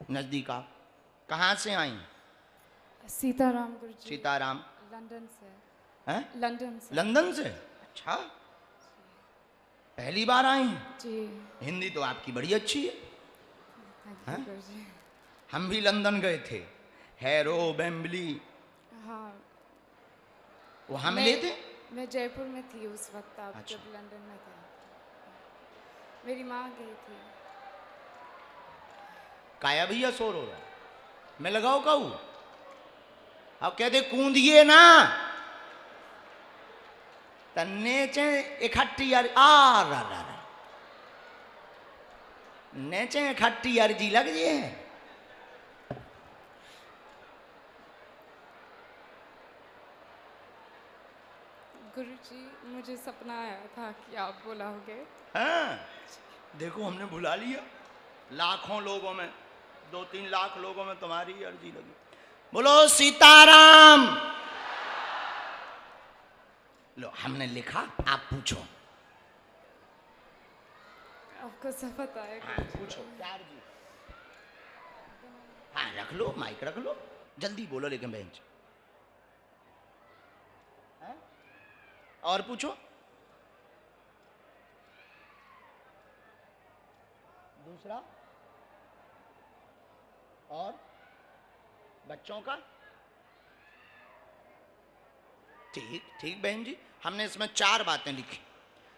नजदीक आप कहाँ से आई? सीताराम गुरुजी। सीताराम। लंदन से। हैं? लंदन से। लंदन से? अच्छा, पहली बार आई हैं? जी। हिंदी तो आपकी बड़ी अच्छी है। थैंक यू हैं? गुरुजी। हम भी लंदन गए थे, हैरो वेम्बली, हाँ, वहाँ मिले थे। मैं जयपुर में थी उस वक्त, आप अच्छा। जब लंदन में थे। मेरी माँ गई थी। काया भैया शोर हो रहा, मैं लगाओ कहू? अब कहते कूदिए ना, तन्ने चे इकट्ठी यार आ रा रा रा नेचे इकट्ठी यार जी लग जे। गुरुजी, मुझे सपना आया था कि आप बुलाओगे। हाँ, देखो हमने बुला लिया। लाखों लोगों में, 2-3 लाख लोगों में तुम्हारी अर्जी लगी। बोलो सीताराम। लो हमने लिखा, आप पूछो। आपको सब पता है हाँ गुरुजी। पूछो क्या अर्जी? हाँ रख लो, माइक रख लो, जल्दी बोलो लेकिन बेंच। और पूछो। दूसरा और बच्चों का। ठीक ठीक बहन जी, हमने इसमें 4 बातें लिखी।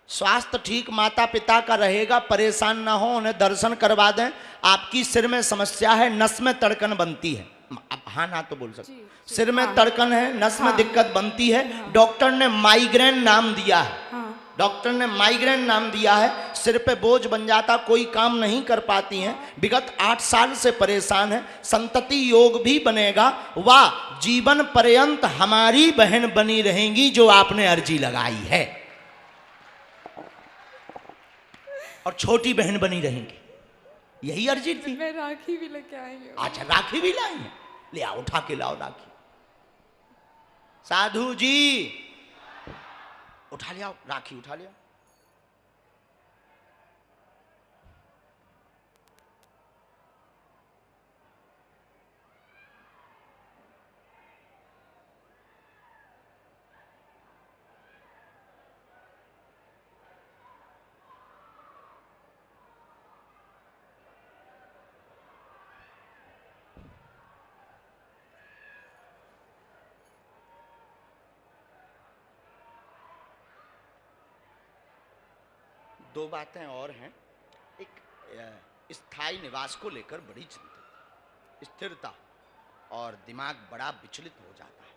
स्वास्थ्य ठीक माता पिता का रहेगा, परेशान ना हो, उन्हें दर्शन करवा दें। आपकी सिर में समस्या है, नस में तड़कन बनती है। अब हाँ ना तो बोल सकते। सिर में तड़कन है, नस में दिक्कत बनती है। डॉक्टर ने माइग्रेन नाम दिया है। डॉक्टर ने माइग्रेन नाम दिया है। सिर पे बोझ बन जाता, कोई काम नहीं कर पाती हैं। विगत 8 साल से परेशान है। संतति योग भी बनेगा। वाह, जीवन पर्यंत हमारी बहन बनी रहेंगी जो आपने अर्जी लगाई है, और छोटी बहन बनी रहेंगी। यही अर्जी थी। मैं राखी भी लेके आई हूँ। अच्छा, राखी भी लाई है? ले आओ, उठा के लाओ राखी। साधु जी उठा ले आओ, राखी उठा ले आओ। दो बातें और हैं। एक स्थायी निवास को लेकर बड़ी चिंतित, स्थिरता, और दिमाग बड़ा विचलित हो जाता है,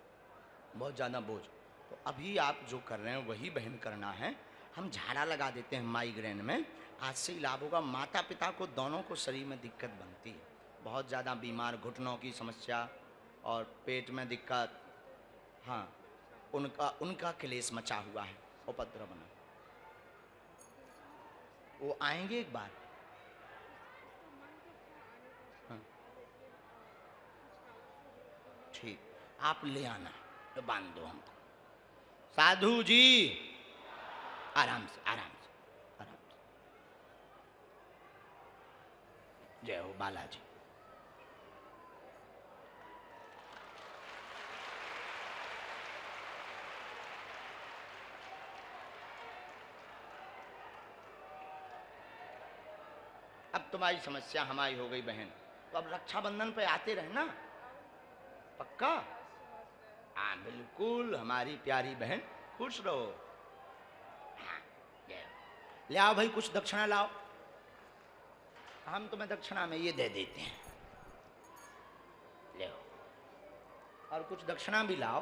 बहुत ज़्यादा बोझ। तो अभी आप जो कर रहे हैं वही बहन करना है। हम झाड़ा लगा देते हैं माइग्रेन में, आज से ही लाभ होगा। माता पिता को दोनों को शरीर में दिक्कत बनती है, बहुत ज़्यादा बीमार, घुटनों की समस्या और पेट में दिक्कत। हाँ, उनका क्लेश मचा हुआ है, उपद्रव बना। वो आएंगे एक बार। हाँ ठीक, आप ले आना, तो बांध दो हमको। साधु जी आराम से, आराम से, आराम से। जय हो बालाजी। अब तुम्हारी समस्या हमारी हो गई बहन, तो अब रक्षाबंधन पे आते रहना, पक्का? हाँ बिल्कुल, हमारी प्यारी बहन, खुश रहो। हाँ, ले आओ भाई, कुछ दक्षिणा लाओ। हम तुम्हें दक्षिणा में ये दे देते हैं, ले आओ। और कुछ दक्षिणा भी लाओ।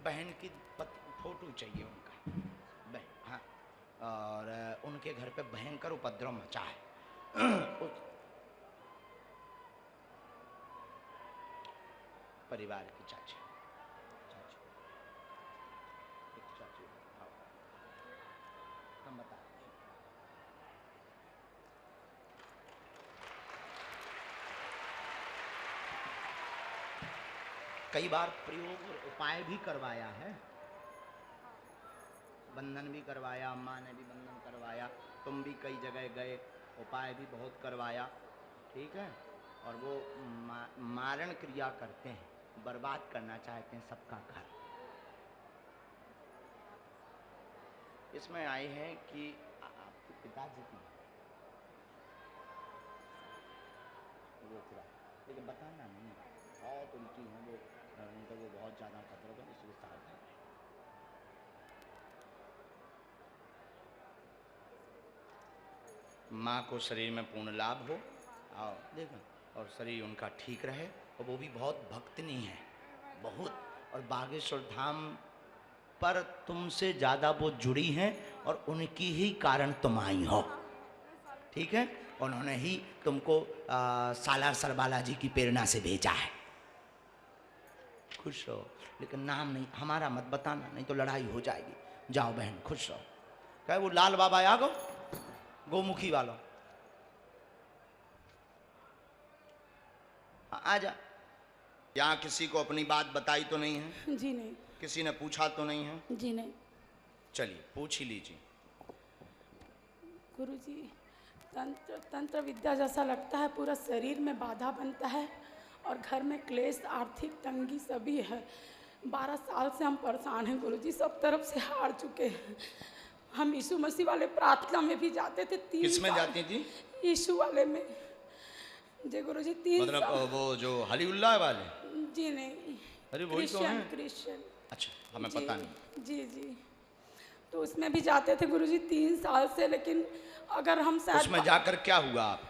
बहन की फोटो चाहिए उनका, बहन। हाँ, और उनके घर पे भयंकर उपद्रव मचा है। परिवार की चाची, एक चाची, आओ, हम बता दें। कई बार प्रयोग और उपाय भी करवाया है, बंधन भी करवाया, अम्मा ने भी बंधन करवाया, तुम भी कई जगह गए, उपाय भी बहुत करवाया, ठीक है, और वो मारण क्रिया करते हैं, बर्बाद करना चाहते हैं सबका घर। इसमें आए हैं कि आपके पिताजी की वो पूरा, लेकिन बताना नहीं, बहुत उल्टी है वो, उनका वो बहुत ज़्यादा खतरा है, इसलिए सावधान। माँ को शरीर में पूर्ण लाभ हो और देखो, और शरीर उनका ठीक रहे, और वो भी बहुत भक्तनी है बहुत, और बागेश्वर धाम पर तुमसे ज़्यादा वो जुड़ी हैं और उनकी ही कारण तुम आई हो, ठीक है, उन्होंने ही तुमको सालार सर बालाजी की प्रेरणा से भेजा है। खुश रहो, लेकिन नाम नहीं हमारा मत बताना, नहीं तो लड़ाई हो जाएगी। जाओ बहन खुश रहो। कहे वो लाल बाबा आ गो, गोमुखी वालों आ जा। यहाँ किसी को अपनी बात बताई तो नहीं है? जी नहीं। किसी ने पूछा तो नहीं है? जी नहीं। चलिए पूछ ही लीजिए। गुरुजी, तंत्र विद्या जैसा लगता है, पूरा शरीर में बाधा बनता है और घर में क्लेश, आर्थिक तंगी सभी है। 12 साल से हम परेशान हैं गुरुजी, सब तरफ से हार चुके हैं। हम यीशु मसीह वाले प्रार्थना में भी जाते थे। 3 किस में जाती थी? यीशु वाले में। जी गुरुजी 3 मतलब वो जो हलीउल्लाह वाले? जी नहीं, अरे वही तो हैं। क्रिश्चियन। अच्छा, हमें पता नहीं। जी जी, तो उसमें भी जाते थे गुरुजी 3 साल से, लेकिन अगर हम शायद उसमें जाकर क्या हुआ आप?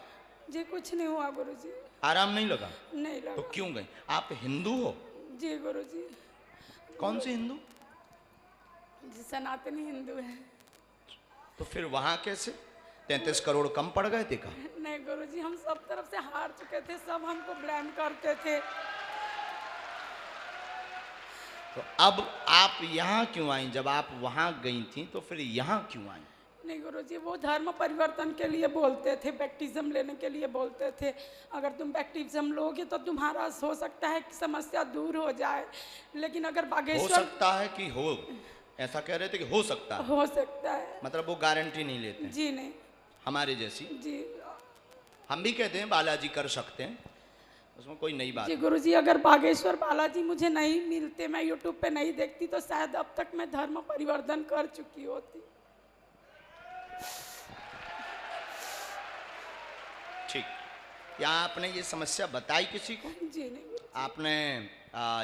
जी कुछ नहीं हुआ गुरुजी। आराम नहीं लगा? नहीं लगा। तो क्यों गए? आप हिंदू हो? जी गुरुजी। कौन से हिंदू? जी सनातनी हिंदू है। तो फिर वहां कैसे 33 करोड़ कम पड़ गए थे का? नहीं गुरुजी, हम सब तरफ से हार चुके थे, सब हमको ब्लेम करते थे। तो अब आप यहाँ क्यों आई? जब आप वहां गई थी तो फिर यहाँ क्यों आई? नहीं गुरुजी, वो धर्म परिवर्तन के लिए बोलते थे, बैप्टिज्म लेने के लिए बोलते थे। अगर तुम बैप्टिज्म लोगे तो तुम्हारा हो सकता है कि समस्या दूर हो जाए, लेकिन अगर हो बागेश्वर सकता है कि हो, ऐसा कह रहे थे कि हो सकता है? हो सकता है। मतलब वो गारंटी नहीं लेते हैं? जी नहीं। हमारे जैसी जी हम भी कहते हैं बालाजी कर सकते हैं, उसमें कोई नई बात जी नहीं। गुरुजी, अगर बागेश्वर बालाजी मुझे नहीं मिलते, मैं यूट्यूब पे नहीं देखती, तो शायद अब तक मैं धर्म परिवर्तन कर चुकी होती। ठीक, क्या आपने ये समस्या बताई किसी को? जी नहीं गुरुजी। आपने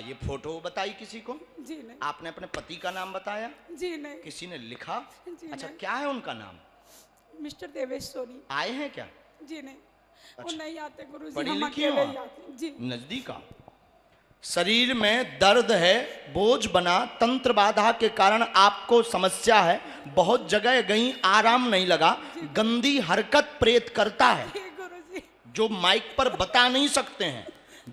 ये फोटो बताई किसी को? जी नहीं। आपने अपने पति का नाम बताया? जी नहीं। किसी ने लिखा? जी अच्छा, नहीं। क्या है उनका नाम? मिस्टर देवेश्वरी। आए हैं क्या? जी नहीं, वो अच्छा। नहीं आते गुरुजी, पढ़ी हम लिखी अकेले हो ही आप? आते। जी नजदीक आओ। शरीर में दर्द है, बोझ बना, तंत्र बाधा के कारण आपको समस्या है, बहुत जगह गई, आराम नहीं लगा, गंदी हरकत प्रेत करता है गुरुजी। जो माइक पर बता नहीं सकते हैं।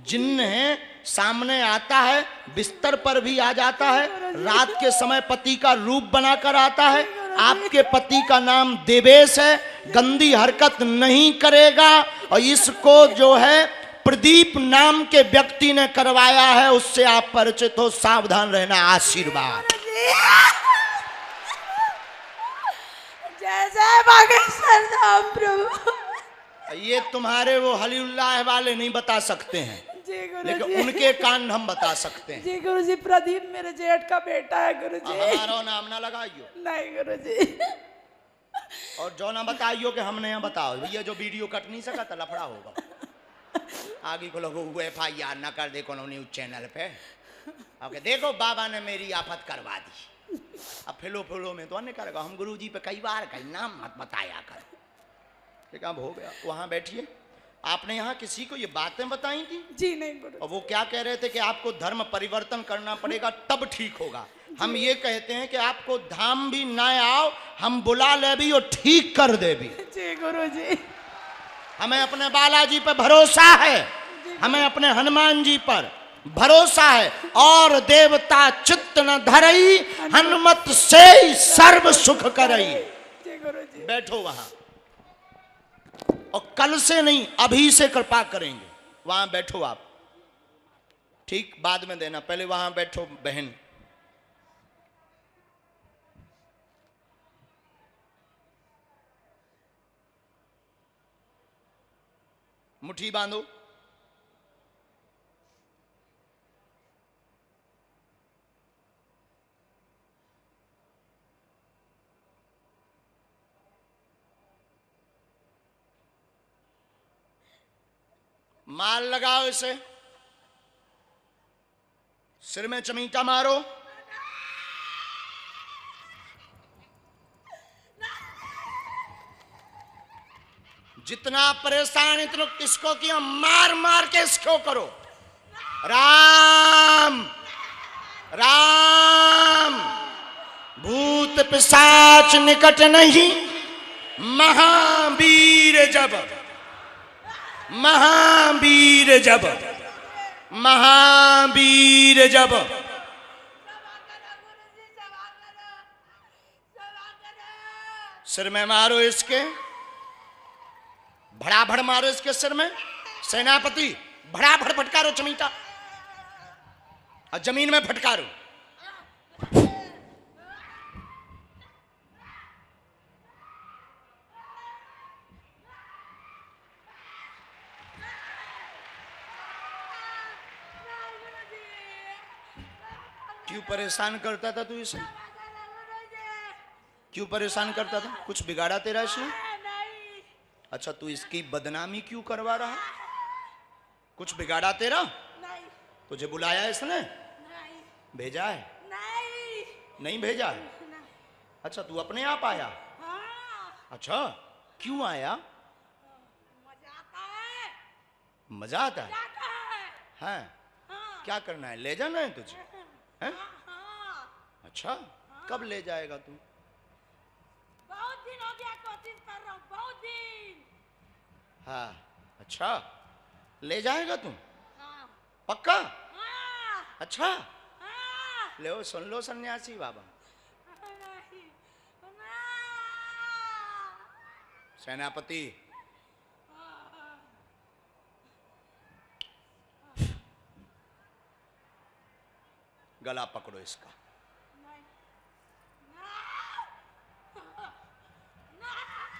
जिन्न है, सामने आता है, बिस्तर पर भी आ जाता है, रात के समय पति का रूप बनाकर आता है। आपके पति का नाम देवेश है, गंदी हरकत नहीं करेगा, और इसको जो है प्रदीप नाम के व्यक्ति ने करवाया है, उससे आप परिचित हो, सावधान रहना। आशीर्वाद। जय जय बागेश्वर धाम प्रभु। ये तुम्हारे वो हलीउल्लाह वाले नहीं बता सकते हैं, जी लेकिन गुरुजी। उनके कान हम बता सकते हैं। जी गुरुजी, प्रदीप मेरे जेठ का बेटा है गुरुजी। हमारा नाम ना लगाइयो, नहीं गुरुजी। और जो ना बताइयो कि हमने यहाँ बताओ, भैया जो वीडियो कट नहीं सका तो लफड़ा होगा। आगे को लोग FIR ना कर दे कोनो न्यूज चैनल पे, ओके देखो बाबा ने मेरी आफत करवा दी। अब फिलो में तो अन्य करेगा, हम गुरुजी पे कई बार कहीं नाम मत बताया कर। ठीक, अब हो गया। वहां बैठिए। आपने यहाँ किसी को ये बातें बताई थी? जी नहीं गुरुजी। और वो क्या कह रहे थे कि आपको धर्म परिवर्तन करना पड़ेगा तब ठीक होगा। हम ये कहते हैं कि आपको धाम भी ना आओ, हम बुला ले भी और ठीक कर दे भी। जी गुरुजी। हमें अपने बालाजी पर भरोसा है, हमें अपने हनुमान जी पर भरोसा है। और देवता चित्त न धरई, हनुमत से सर्व सुख करई। जी गुरुजी। बैठो वहां, और कल से नहीं अभी से कृपा करेंगे। वहां बैठो आप, ठीक, बाद में देना, पहले वहां बैठो बहन। मुट्ठी बांधो। माल लगाओ इसे, सिर में चमीटा मारो। जितना परेशान इतना किसको किया, मार मार के इसको करो। राम राम, भूत पिशाच निकट नहीं, महावीर जब, महावीर जब, महावीर जब। सिर में मारो इसके, भड़ाभड़ मारो इसके सिर में। सेनापति भड़ाभड़ फटकारो चमीटा, और जमीन में फटकारो। क्यों परेशान करता था तू इसे? क्यों परेशान करता था? कुछ बिगाड़ा तेरा इसने? अच्छा, तू इसकी बदनामी क्यों करवा रहा? कुछ बिगाड़ा तेरा? नहीं। तुझे बुलाया इसने? नहीं। भेजा है? नहीं। नहीं भेजा है? नहीं। अच्छा, तू अपने आप आया? हाँ। अच्छा, क्यों आया? मजा आता है। मजा आता है? हाँ। हाँ। क्या करना है? ले जाना है तुझे? हैं? हाँ। अच्छा, कब ले जाएगा तू? बहुत दिन हो गया, कोशिश कर रहा हूँ, बहुत दिन। हाँ, अच्छा, ले जाएगा तू? हाँ। पक्का? हाँ। अच्छा, हाँ। ले सुन लो सन्यासी बाबा। नहीं। सेनापति, गला पकड़ो इसका।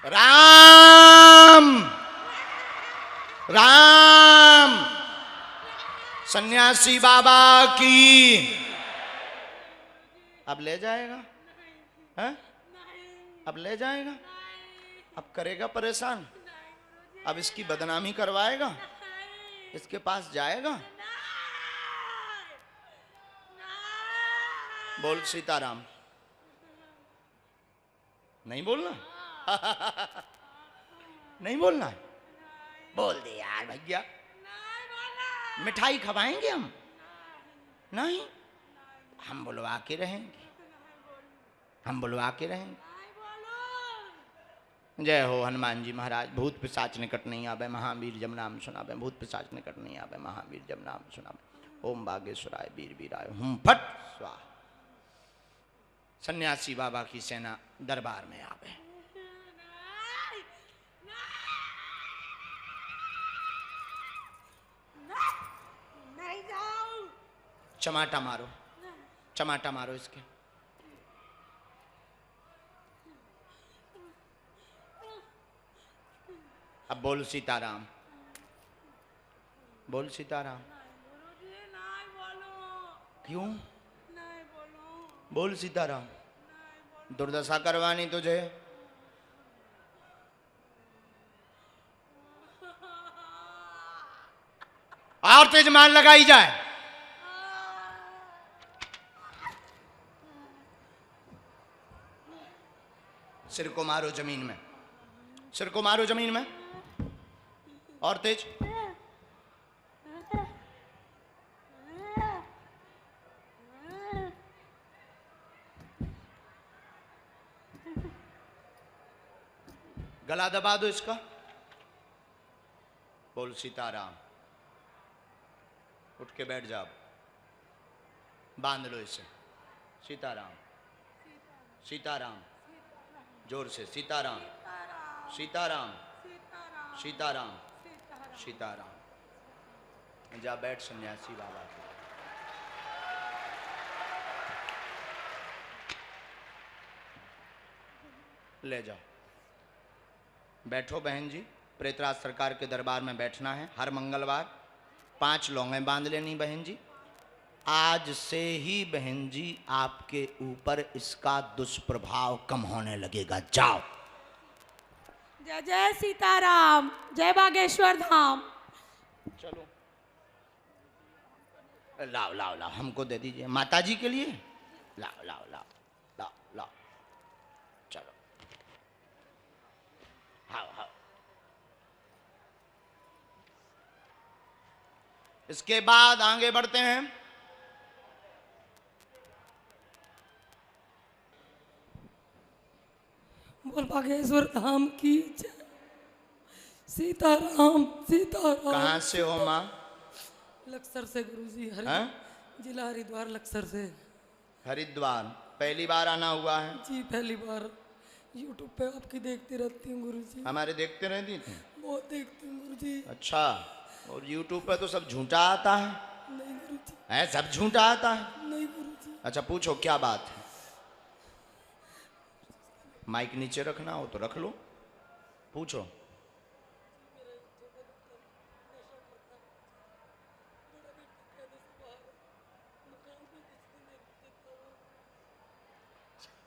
राम राम, सन्यासी बाबा की। अब ले जाएगा? हैं? अब ले जाएगा? अब करेगा परेशान? अब इसकी बदनामी करवाएगा? इसके पास जाएगा? बोल सीताराम। नहीं बोलना? नहीं बोलना है? बोल दे यार भैया। मिठाई खवाएंगे हम? नहीं, हम बुलवा के रहेंगे, हम बुलवा के रहेंगे। जय हो हनुमान जी महाराज। भूत पिशाच निकट नहीं आवे, महावीर जब नाम सुनावे। भूत पिशाच निकट नहीं आवे, महावीर जब नाम सुनावे। ओम बागेश्वराय वीर वीराय हुम फट स्वाहा। सन्यासी बाबा की सेना दरबार में आवे। चमाटा मारो, चमाटा मारो इसके। अब बोल सीताराम, बोल सीताराम। क्यों? बोल सीताराम। दुर्दशा करवानी तुझे? और तेज मार लगाई जाए। सिर को मारो जमीन में, सिर को मारो जमीन में, और तेज। गला दबा दो इसका। बोल सीताराम। उठ के बैठ जाओ, बांध लो इसे। सीताराम, सीताराम, जोर से सीताराम, सीताराम, सीताराम, सीताराम। जा बैठ सन्यासी बाबा। ले जाओ, बैठो बहन जी। प्रेतराज सरकार के दरबार में बैठना है हर मंगलवार। 5 लौंगें बांध लेनी बहन जी। आज से ही बहन जी आपके ऊपर इसका दुष्प्रभाव कम होने लगेगा। जाओ। जय जय सीताराम, जय बागेश्वर धाम। चलो लाओ लाओ लाओ, हमको दे दीजिए। माता जी के लिए लाओ लाओ लाओ लाओ लाओ। चलो हाँ हाँ। इसके बाद आगे बढ़ते हैं। बोल बागेश्वर धाम की जय। सीताराम सीताराम। कहाँ से हो माँ? लक्सर से गुरुजी। हाँ? जिला हरिद्वार लक्सर से। हरिद्वार पहली बार आना हुआ है? जी पहली बार। यूट्यूब पे आपकी देखती रहती हूँ गुरुजी। हमारे देखते रहती थी? बहुत देखती हूँ गुरुजी। अच्छा। और यूट्यूब पे तो सब झूठा आता है? नहीं गुरुजी। है सब झूठा आता है? नहीं गुरुजी। अच्छा पूछो क्या बात है। माइक नीचे रखना हो तो रख लो, पूछो।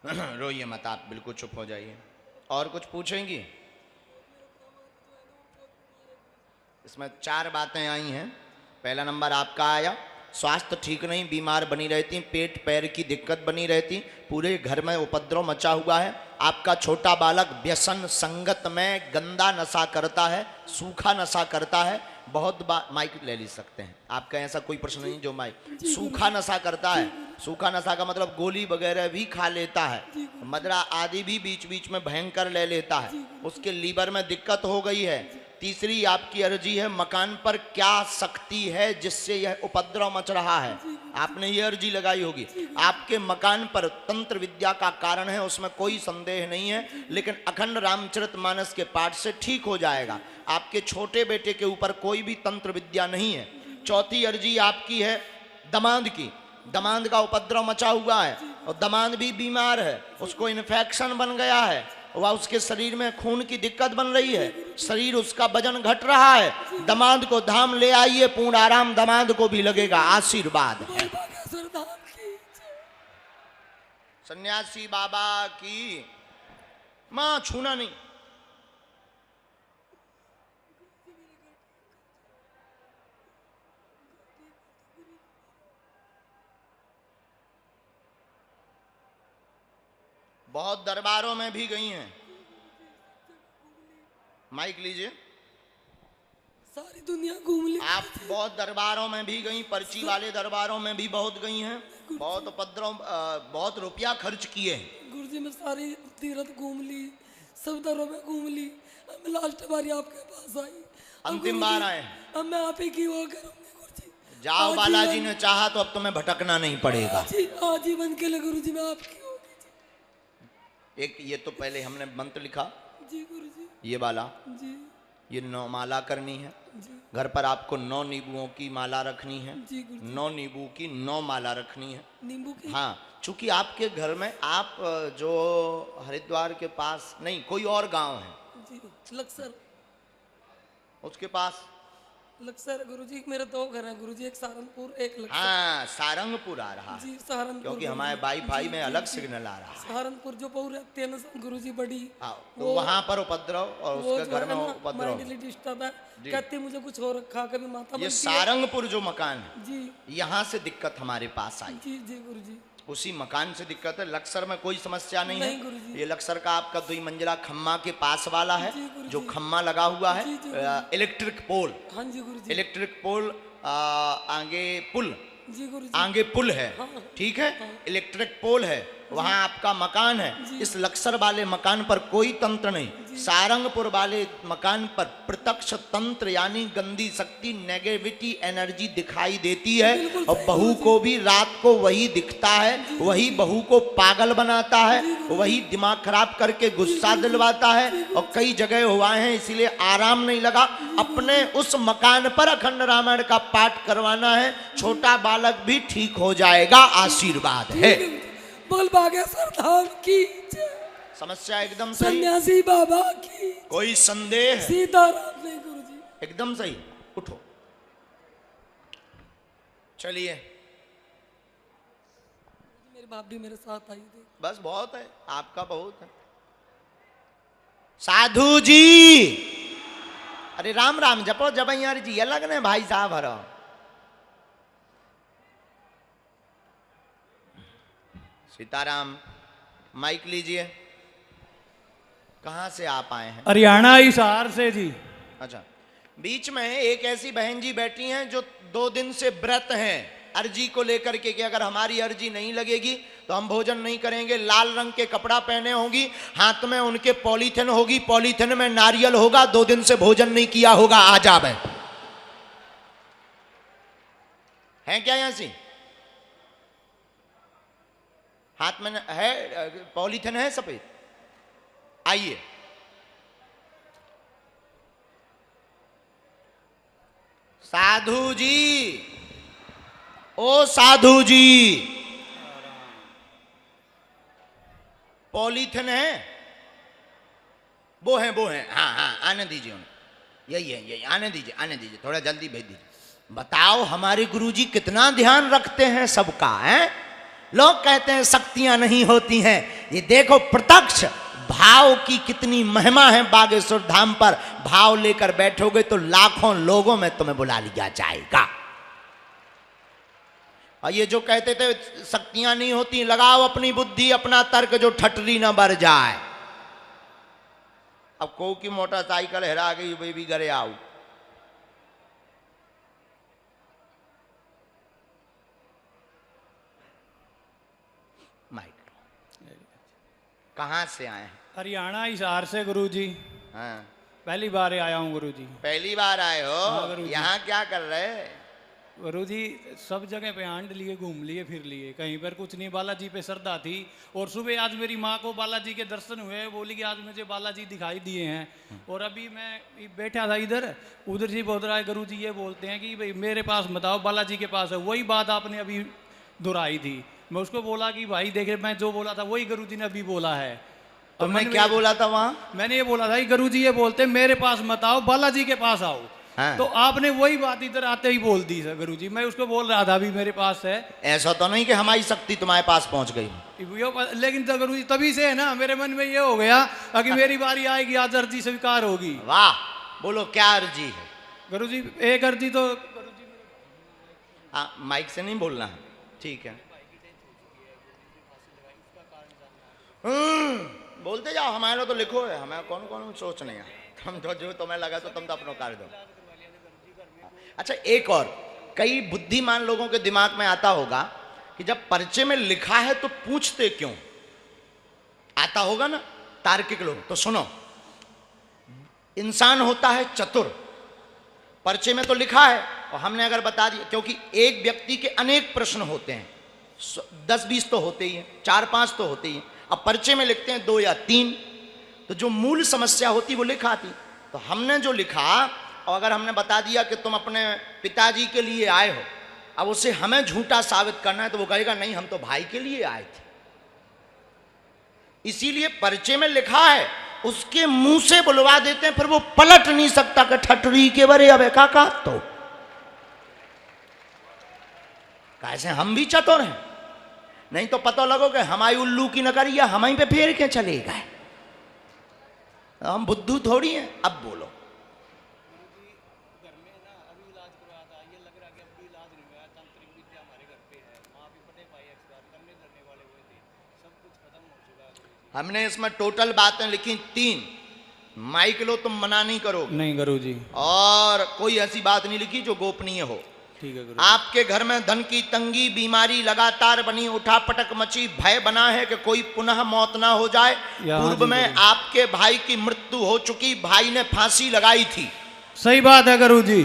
रोइए मत आप, बिल्कुल चुप हो जाइए। और कुछ पूछेंगी? इसमें 4 बातें आई हैं। पहला नंबर आपका आया, स्वास्थ्य ठीक नहीं, बीमार बनी रहती, पेट पैर की दिक्कत बनी रहती, पूरे घर में उपद्रव मचा हुआ है। आपका छोटा बालक व्यसन संगत में गंदा नशा करता है, सूखा नशा करता है। बहुत बार माइक ले ली सकते हैं, आपका ऐसा कोई प्रश्न नहीं जो माइक। सूखा नशा करता है। सूखा नशा का मतलब गोली वगैरह भी खा लेता है, मदरा आदि भी बीच बीच में भयंकर ले लेता है, उसके लीवर में दिक्कत हो गई है। तीसरी आपकी अर्जी है, मकान पर क्या शक्ति है जिससे यह उपद्रव मच रहा है। आपने ये अर्जी लगाई होगी। आपके मकान पर तंत्र विद्या का कारण है, उसमें कोई संदेह नहीं है, लेकिन अखंड रामचरितमानस के पाठ से ठीक हो जाएगा। आपके छोटे बेटे के ऊपर कोई भी तंत्र विद्या नहीं है। चौथी अर्जी आपकी है दमाद की। दमाद का उपद्रव मचा हुआ है और दमाद भी बीमार है, उसको इन्फेक्शन बन गया है, वह उसके शरीर में खून की दिक्कत बन रही है, शरीर उसका वजन घट रहा है। दमाद को धाम ले आइए, पूर्ण आराम दमाद को भी लगेगा। आशीर्वाद है। बागेश्वर धाम की जय। सन्यासी बाबा की। मां छूना नहीं। बहुत दरबारों में भी गई हैं। माइक लीजिए। सारी दुनिया घूम ली। आप बहुत दरबारों में भी गई, पर्ची वाले दरबारों में भी बहुत गई हैं, बहुत उपद्रव, बहुत रुपया खर्च किए हैं। गुरुजी मैं सारी तीर्थ घूम ली, सब दरों में घूम ली। अब मैं लास्ट बारी आपके पास आई। अंतिम बार आए। अब मैं आप ही की वो करूंगी गुरुजी। जाओ, बालाजी ने चाहा तो अब तुम्हें भटकना नहीं पड़ेगा। आजीवन के लिए गुरुजी मैं आपकी होगी। एक ये तो पहले हमने मंत्र लिखा, जी गुरुजी। ये वाला, जी ये 9 माला करनी है। जी घर पर आपको 9 नींबुओं की माला रखनी है। जी गुरुजी। 9 नींबू की 9 माला रखनी है। नींबू की। हाँ, चूंकि आपके घर में आप जो हरिद्वार के पास नहीं, कोई और गांव है जी लक्सर। उसके पास। लक्सर गुरुजी मेरे 2 घर हैं गुरुजी, एक सहारनपुर एक लक्सर। हाँ, सारंगपुर आ रहा है, जी सहारनपुर। क्योंकि हमारे वाईफाई में अलग सिग्नल आ रहा है। सहारनपुर जो पौर रहते हैं ना गुरुजी बड़ी, तो वहां पर उपद्रव और उसके घर में उपद्रव। डिस्टर्ब है, कहती मुझे कुछ हो रखा, कभी माता ये बनती है। सारंगपुर जो मकान है, जी यहाँ से दिक्कत हमारे पास आई। जी जी गुरुजी। उसी मकान से दिक्कत है। लक्सर में कोई समस्या नहीं नहीं है। गुरुजी। ये लक्सर का आपका 2 मंजिला खम्मा के पास वाला है, जी गुरुजी। जो खम्मा लगा हुआ है, जी, जी, इलेक्ट्रिक पोल। हाँ जी गुरुजी। इलेक्ट्रिक पोल, आगे पुल, जी गुरुजी। आगे पुल है, हाँ। ठीक है, इलेक्ट्रिक पोल है, वहां आपका मकान है। इस लक्सर वाले मकान पर कोई तंत्र नहीं, सारंगपुर वाले मकान पर प्रत्यक्ष तंत्र यानी गंदी शक्ति, नेगेटिविटी एनर्जी दिखाई देती है। और बहू को भी रात को वही दिखता है, वही बहू को पागल बनाता है, वही दिमाग खराब करके गुस्सा दिलवाता है। और कई जगह हुआ है, इसीलिए आराम नहीं लगा। अपने उस मकान पर अखंड रामायण का पाठ करवाना है, छोटा बालक भी ठीक हो जाएगा। आशीर्वाद है। बोल बागेश्वर धाम की जय। समस्या एकदम सही, सन्यासी बाबा की कोई संदेह है? सीताराम नहीं गुरुजी। एकदम सही, उठो। चलिए, मेरे बाप भी मेरे साथ आई थी। बस बहुत है, आपका बहुत है। साधु जी, अरे राम राम जपो जबैयार जी, अलग ने भाई साहब हरो। सीताराम, माइक लीजिए। कहां से आप आए हैं? हरियाणा हिसार से जी। अच्छा, बीच में एक ऐसी बहन जी बैठी हैं जो 2 दिन से व्रत हैं अर्जी को लेकर के कि अगर हमारी अर्जी नहीं लगेगी तो हम भोजन नहीं करेंगे। लाल रंग के कपड़ा पहने होंगी, हाथ में उनके पॉलीथिन होगी, पॉलीथिन में नारियल होगा, 2 दिन से भोजन नहीं किया होगा। आ जा बे, हैं क्या ऐसी? हाथ में है पॉलीथिन, है सफेद। आइए, साधु जी, ओ साधु जी, पॉलीथिन है? वो है, हाँ हाँ, आने दीजिए उन्हें। यही है, यही, आने दीजिए, थोड़ा जल्दी भेज दीजिए। बताओ हमारे गुरुजी कितना ध्यान रखते हैं सबका, है? लोग कहते हैं शक्तियां नहीं होती हैं, ये देखो प्रत्यक्ष भाव की कितनी महिमा है। बागेश्वर धाम पर भाव लेकर बैठोगे तो लाखों लोगों में तुम्हें बुला लिया जाएगा। और ये जो कहते थे शक्तियां नहीं होती, लगाओ अपनी बुद्धि, अपना तर्क, जो ठटरी ना बढ़ जाए। अब को की मोटरसाइकिल हेरा गई, वे भी घरे आओ। माइक, कहां से आए हैं? हरियाणा हिसार से गुरुजी। हाँ, पहली बार आया हूँ गुरुजी। पहली बार आए हो? हाँ, गुरुजी। यहाँ क्या कर रहे? गुरुजी सब जगह पे आंड लिए, घूम लिए, फिर लिए, कहीं पर कुछ नहीं। बालाजी पे श्रद्धा थी, और सुबह आज मेरी माँ को बालाजी के दर्शन हुए, बोली कि आज मुझे बालाजी दिखाई दिए हैं। और अभी मैं बैठा था इधर, उधर जी बोल रहा है गुरुजी ये बोलते हैं कि भाई मेरे पास मत आओ, बालाजी के पास है। वही बात आपने अभी दोहराई थी। मैं उसको बोला कि भाई देखे, मैं जो बोला था वही गुरुजी ने अभी बोला है। तो मैं क्या बोला था वहां? मैंने ये बोला था कि गुरुजी ये बोलते हैं मेरे पास मत आओ, बालाजी के पास आओ। हाँ। तो आपने वही बात इधर आते ही बोल दी सर गुरुजी। मैं उसको बोल रहा था अभी मेरे पास है। ऐसा तो नहीं कि हमारी शक्ति तुम्हारे पास पहुंच गई। लेकिन तो गुरुजी तभी से है ना, मेरे मन में ये हो गया कि मेरी बारी आएगी, आज अर्जी स्वीकार होगी। वाह, बोलो क्या अर्जी है? गुरुजी एक अर्जी तो गुरुजी, हाँ, माइक से नहीं बोलना है, ठीक है। बोलते जाओ, हमारे तो लिखो है, हमें कौन कौन सोच नहीं है। तुम तो जो तुम्हें लगा तो तुम तो अपना कर दो। अच्छा, एक और, कई बुद्धिमान लोगों के दिमाग में आता होगा कि जब पर्चे में लिखा है तो पूछते क्यों? आता होगा ना तार्किक लोग। तो सुनो, इंसान होता है चतुर, पर्चे में तो लिखा है और हमने अगर बता दिया, क्योंकि एक व्यक्ति के अनेक प्रश्न होते हैं, 10-20 तो होते ही हैं, 4-5 तो होते ही हैं। अब पर्चे में लिखते हैं 2 या 3, तो जो मूल समस्या होती वो लिखा आती। तो हमने जो लिखा, और अगर हमने बता दिया कि तुम अपने पिताजी के लिए आए हो, अब उसे हमें झूठा साबित करना है, तो वो कहेगा नहीं हम तो भाई के लिए आए थे। इसीलिए पर्चे में लिखा है, उसके मुंह से बुलवा देते हैं, फिर वो पलट नहीं सकता कि ठटरी के बरे अब काका। तो कैसे हम भी चतुर हैं, नहीं तो पता लगो कि हमारी उल्लू की नकरिया हमारी पे फेर के चले गए। हम बुद्धू थोड़ी हैं। अब बोलो। हमने इसमें टोटल बातें लिखी 3। माइक लो, तुम मना नहीं करोगे? नहीं गुरुजी। और कोई ऐसी बात नहीं लिखी जो गोपनीय हो। ठीक है गुरु। आपके घर में धन की तंगी, बीमारी लगातार बनी, उठापटक मची, भय बना है कि कोई पुनः मौत ना हो जाए। पूर्व में आपके भाई की मृत्यु हो चुकी, भाई ने फांसी लगाई थी। सही बात है गुरुजी,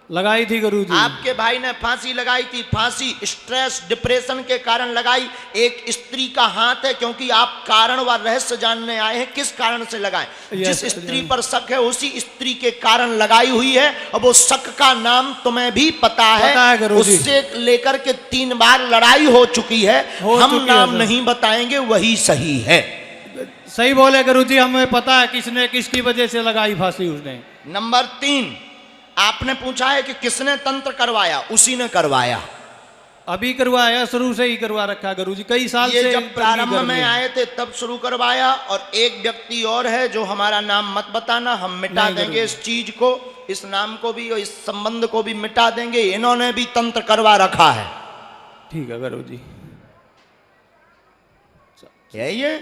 लगाई थी गुरुजी। आपके भाई ने फांसी लगाई थी। फांसी स्ट्रेस, डिप्रेशन के कारण लगाई। एक स्त्री का हाथ है, क्योंकि आप कारण व रहस्य जानने आए हैं, किस कारण से लगाए। जिस स्त्री पर शक है उसी स्त्री के कारण लगाई हुई है, और वो शक का नाम तुम्हें भी पता है। उससे लेकर के 3 बार लड़ाई हो चुकी है। हम नाम नहीं बताएंगे, वही सही है। सही बोले गुरुजी, हमें पता है किसने किसकी वजह से लगाई फांसी उसने। नंबर 3, आपने पूछा है कि किसने तंत्र करवाया, उसी ने करवाया। अभी करवाया, शुरू से ही करवा रखा गुरुजी, कई साल ये से जब प्रारंभ में आए थे तब शुरू करवाया। और एक व्यक्ति और है जो हमारा नाम मत बताना, हम मिटा नहीं देंगे गुरुजी। इस चीज को, इस नाम को भी और इस संबंध को भी मिटा देंगे। इन्होंने भी तंत्र करवा रखा है। ठीक है गुरुजी। यही है।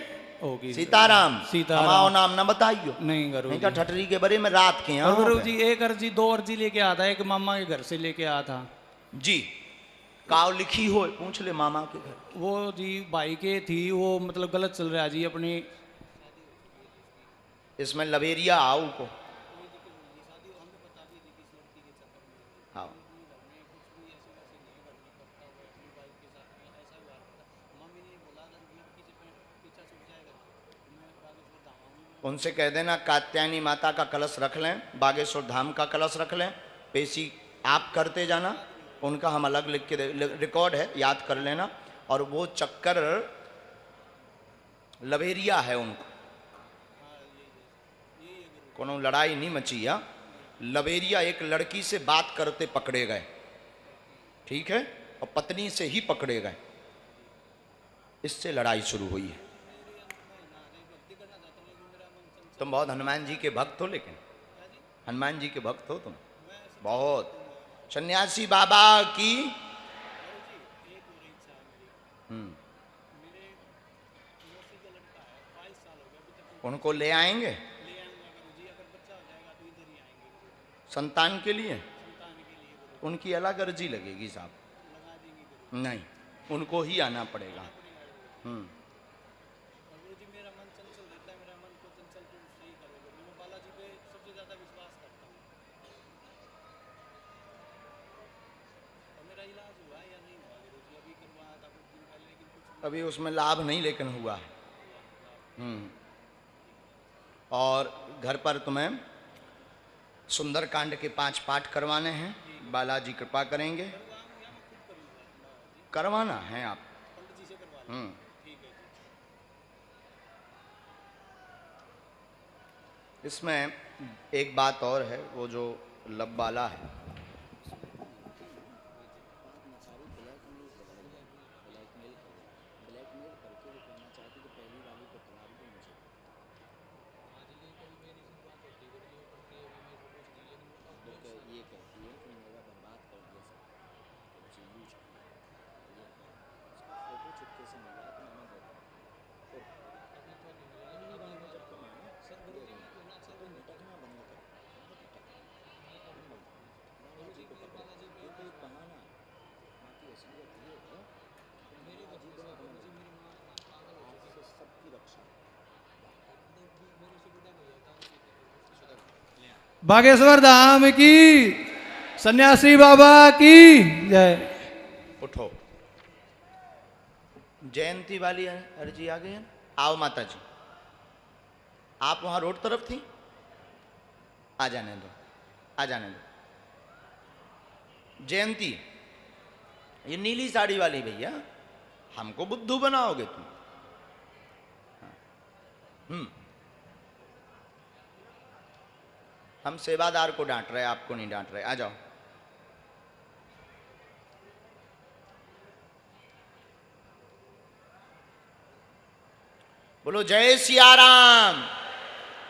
ओके सीताराम। सीताराम। हमारा नाम ना बताइयो, नहीं गुरुजी। नहीं तो ठटरी के बारे में रात के यहाँ गुरुजी एक अर्जी 2 अर्जी लेके आया था, एक मामा के घर से लेके आया था जी। काव लिखी हो, पूछ ले मामा के घर। वो जी भाई के थी, वो मतलब गलत चल रहा है जी अपनी। इसमें लवेरिया आओ को हाँ। उनसे कह देना कात्यायनी माता का कलश रख लें, बागेश्वर धाम का कलश रख लें, पेशी आप करते जाना, उनका हम अलग लिख के रिकॉर्ड है, याद कर लेना। और वो चक्कर लवेरिया है उनको, कोनो लड़ाई नहीं मची है। लवेरिया एक लड़की से बात करते पकड़े गए, ठीक है, और पत्नी से ही पकड़े गए, इससे लड़ाई शुरू हुई है। तुम बहुत हनुमान जी के भक्त हो, लेकिन हनुमान जी के भक्त हो तुम बहुत। सन्यासी बाबा की उनको ले आएंगे संतान के लिए। उनकी अलग अर्जी लगेगी साहब, नहीं उनको ही आना पड़ेगा। अभी उसमें लाभ नहीं लेकिन हुआ है। और घर पर तुम्हें सुंदरकांड के 5 पाठ करवाने हैं, बालाजी कृपा करेंगे। करवाना है आप। इसमें एक बात और है, वो जो लब वाला है, बागेश्वर धाम की, सन्यासी बाबा की जय। उठो। जयंती वाली अर्जी आ गई है। आओ माता जी, आप वहां रोड तरफ थी, आ जाने दो, आ जाने दो। जयंती, ये नीली साड़ी वाली भैया, हमको बुद्धू बनाओगे तुम। हम सेवादार को डांट रहे, आपको नहीं डांट रहे। आ जाओ। बोलो जय सिया राम।